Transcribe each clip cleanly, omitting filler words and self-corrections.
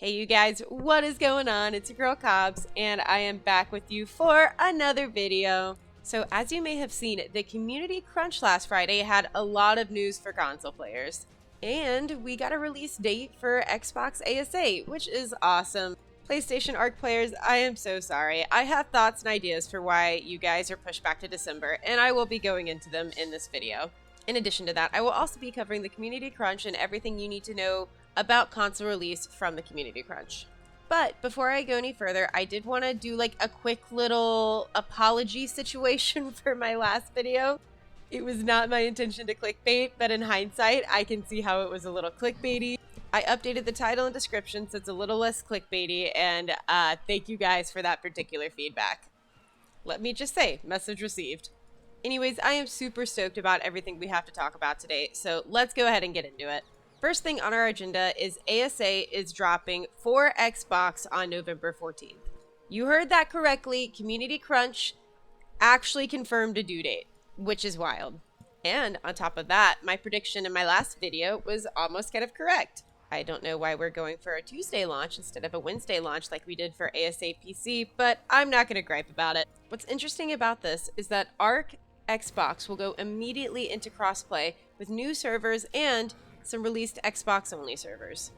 Hey you guys, what is going on? It's your girl Cobbs, and I am back with you for another video. So as you may have seen, the community crunch last Friday had a lot of news for console players. And we got a release date for Xbox ASA, which is awesome. PlayStation ARC players, I am so sorry. I have thoughts and ideas for why you guys are pushed back to December, and I will be going into them in this video. In addition to that, I will also be covering the community crunch and everything you need to know about console release from the community crunch. But before I go any further, I did want to do like a quick little apology situation for my last video. It was not my intention to clickbait, but in hindsight, I can see how it was a little clickbaity. I updated the title and description so it's a little less clickbaity, and thank you guys for that particular feedback. Let me just say, message received. Anyways, I am super stoked about everything we have to talk about today, so let's go ahead and get into it. First thing on our agenda is ASA is dropping for Xbox on November 14th. You heard that correctly, Community Crunch actually confirmed a due date, which is wild. And on top of that, my prediction in my last video was almost kind of correct. I don't know why we're going for a Tuesday launch instead of a Wednesday launch like we did for ASA PC, but I'm not going to gripe about it. What's interesting about this is that ARC Xbox will go immediately into crossplay with new servers and some released Xbox-only servers.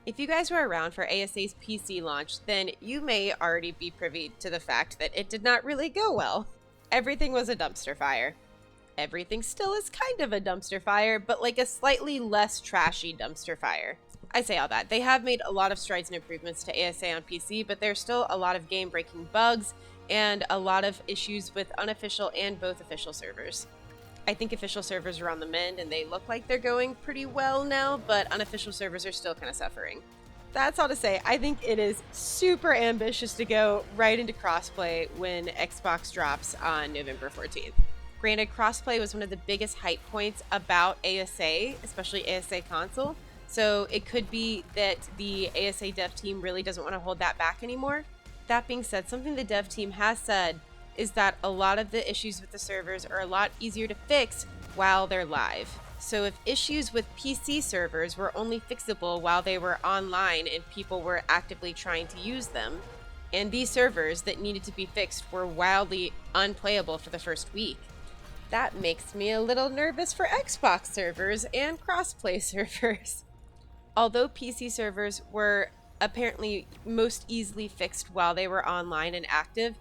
If you guys were around for ASA's PC launch, then you may already be privy to the fact that it did not really go well. Everything was a dumpster fire. Everything still is kind of a dumpster fire, but like a slightly less trashy dumpster fire. I say all that. They have made a lot of strides and improvements to ASA on PC, but there's still a lot of game-breaking bugs and a lot of issues with unofficial and both official servers. I think official servers are on the mend and they look like they're going pretty well now, but unofficial servers are still kind of suffering. That's all to say, I think it is super ambitious to go right into crossplay when Xbox drops on November 14th. Granted, crossplay was one of the biggest hype points about ASA, especially ASA console, so it could be that the ASA dev team really doesn't want to hold that back anymore. That being said, something the dev team has said is that a lot of the issues with the servers are a lot easier to fix while they're live. So if issues with PC servers were only fixable while they were online and people were actively trying to use them, and these servers that needed to be fixed were wildly unplayable for the first week, that makes me a little nervous for Xbox servers and crossplay servers. Although PC servers were apparently most easily fixed while they were online and active,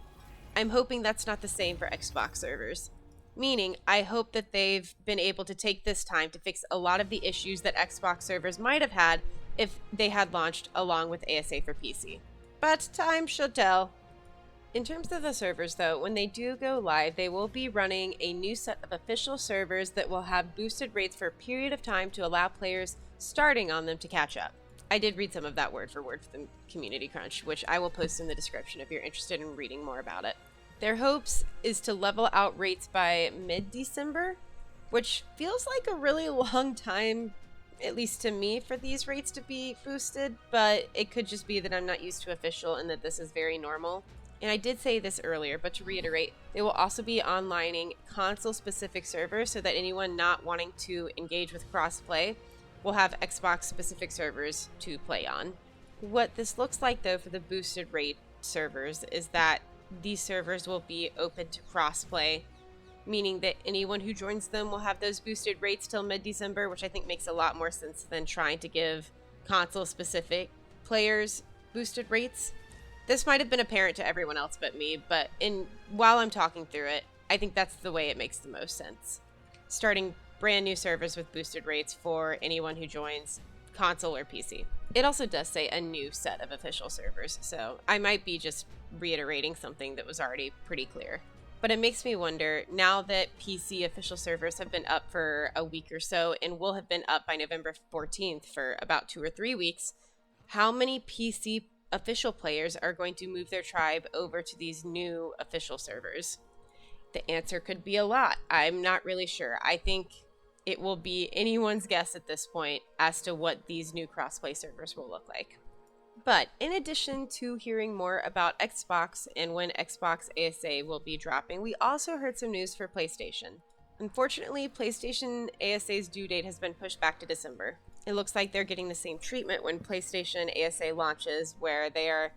I'm hoping that's not the same for Xbox servers. Meaning, I hope that they've been able to take this time to fix a lot of the issues that Xbox servers might have had if they had launched along with ASA for PC. But time shall tell. In terms of the servers though, when they do go live, they will be running a new set of official servers that will have boosted rates for a period of time to allow players starting on them to catch up. I did read some of that word for word for the community crunch, which I will post in the description if you're interested in reading more about it. Their hopes is to level out rates by mid-December, which feels like a really long time, at least to me, for these rates to be boosted, but it could just be that I'm not used to official and that this is very normal. And I did say this earlier, but to reiterate, they will also be onlining console-specific servers so that anyone not wanting to engage with crossplay will have Xbox-specific servers to play on. What this looks like, though, for the boosted rate servers is that these servers will be open to crossplay, meaning that anyone who joins them will have those boosted rates till mid-December, which I think makes a lot more sense than trying to give console-specific players boosted rates. This might have been apparent to everyone else but me, but while I'm talking through it, I think that's the way it makes the most sense. Starting brand new servers with boosted rates for anyone who joins console or PC. It also does say a new set of official servers, so I might be just reiterating something that was already pretty clear. But it makes me wonder, now that PC official servers have been up for a week or so and will have been up by November 14th for about 2 or 3 weeks, how many PC official players are going to move their tribe over to these new official servers? The answer could be a lot. I'm not really sure. I think it will be anyone's guess at this point as to what these new crossplay servers will look like. But in addition to hearing more about Xbox and when Xbox ASA will be dropping, we also heard some news for PlayStation. Unfortunately, PlayStation ASA's due date has been pushed back to December. It looks like they're getting the same treatment when PlayStation ASA launches, where they are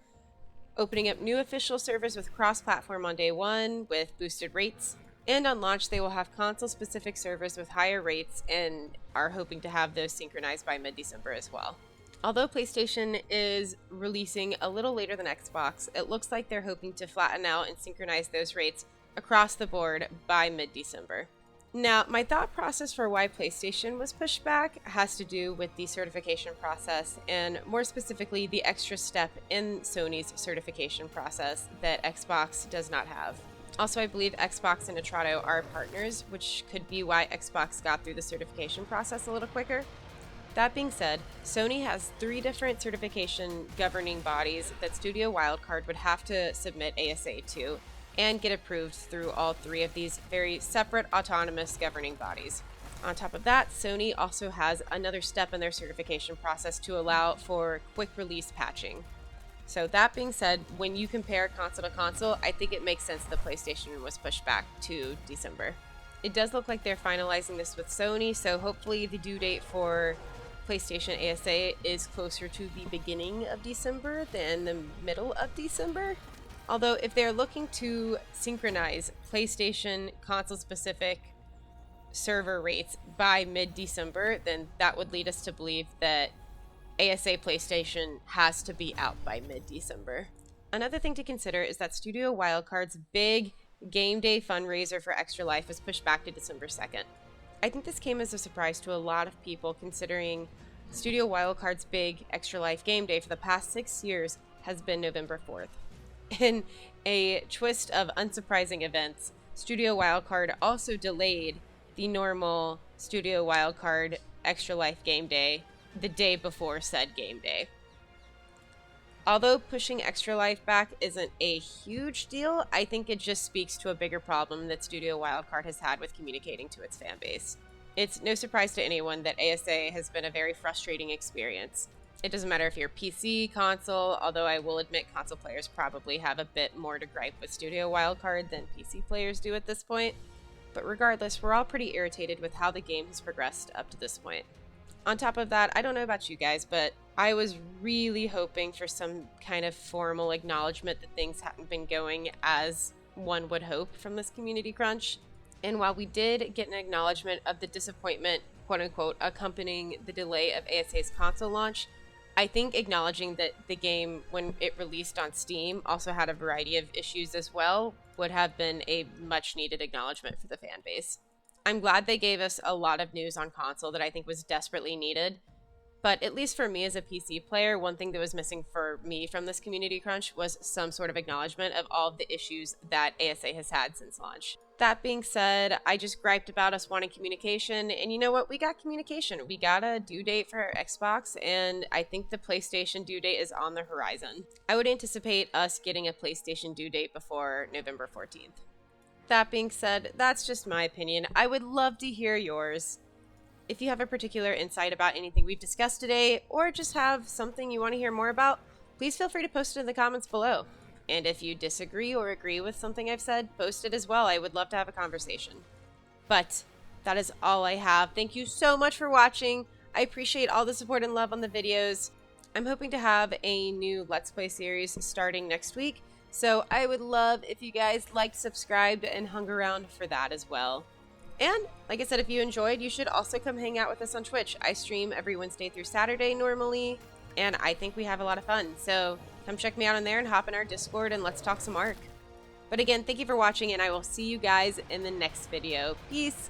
opening up new official servers with cross-platform on day one with boosted rates. And on launch, they will have console-specific servers with higher rates and are hoping to have those synchronized by mid-December as well. Although PlayStation is releasing a little later than Xbox, it looks like they're hoping to flatten out and synchronize those rates across the board by mid-December. Now, my thought process for why PlayStation was pushed back has to do with the certification process, and more specifically, the extra step in Sony's certification process that Xbox does not have. Also, I believe Xbox and Nitrado are partners, which could be why Xbox got through the certification process a little quicker. That being said, Sony has 3 different certification governing bodies that Studio Wildcard would have to submit ASA to, and get approved through all 3 of these very separate autonomous governing bodies. On top of that, Sony also has another step in their certification process to allow for quick release patching. So that being said, when you compare console to console, I think it makes sense that PlayStation was pushed back to December. It does look like they're finalizing this with Sony, so hopefully the due date for PlayStation ASA is closer to the beginning of December than the middle of December. Although if they're looking to synchronize PlayStation console-specific server rates by mid-December, then that would lead us to believe that ASA PlayStation has to be out by mid-December. Another thing to consider is that Studio Wildcard's big game day fundraiser for Extra Life was pushed back to December 2nd. I think this came as a surprise to a lot of people, considering Studio Wildcard's big Extra Life game day for the past 6 years has been November 4th. In a twist of unsurprising events, Studio Wildcard also delayed the normal Studio Wildcard Extra Life game day the day before said game day. Although pushing Extra Life back isn't a huge deal, I think it just speaks to a bigger problem that Studio Wildcard has had with communicating to its fan base. It's no surprise to anyone that ASA has been a very frustrating experience. It doesn't matter if you're PC, console, although I will admit console players probably have a bit more to gripe with Studio Wildcard than PC players do at this point. But regardless, we're all pretty irritated with how the game has progressed up to this point. On top of that, I don't know about you guys, but I was really hoping for some kind of formal acknowledgement that things hadn't been going as one would hope from this community crunch. And while we did get an acknowledgement of the disappointment, quote unquote, accompanying the delay of ASA's console launch, I think acknowledging that the game, when it released on Steam, also had a variety of issues as well would have been a much needed acknowledgement for the fan base. I'm glad they gave us a lot of news on console that I think was desperately needed, but at least for me as a PC player, one thing that was missing for me from this community crunch was some sort of acknowledgement of all of the issues that ASA has had since launch. That being said, I just griped about us wanting communication, and you know what? We got communication. We got a due date for Xbox, and I think the PlayStation due date is on the horizon. I would anticipate us getting a PlayStation due date before November 14th. That being said, that's just my opinion. I would love to hear yours. If you have a particular insight about anything we've discussed today, or just have something you want to hear more about, please feel free to post it in the comments below. And if you disagree or agree with something I've said, post it as well. I would love to have a conversation. But that is all I have. Thank you so much for watching. I appreciate all the support and love on the videos. I'm hoping to have a new Let's Play series starting next week, so I would love if you guys liked, subscribed, and hung around for that as well. And like I said, if you enjoyed, you should also come hang out with us on Twitch. I stream every Wednesday through Saturday normally, and I think we have a lot of fun. So come check me out in there and hop in our Discord and let's talk some Ark. But again, thank you for watching, and I will see you guys in the next video. Peace!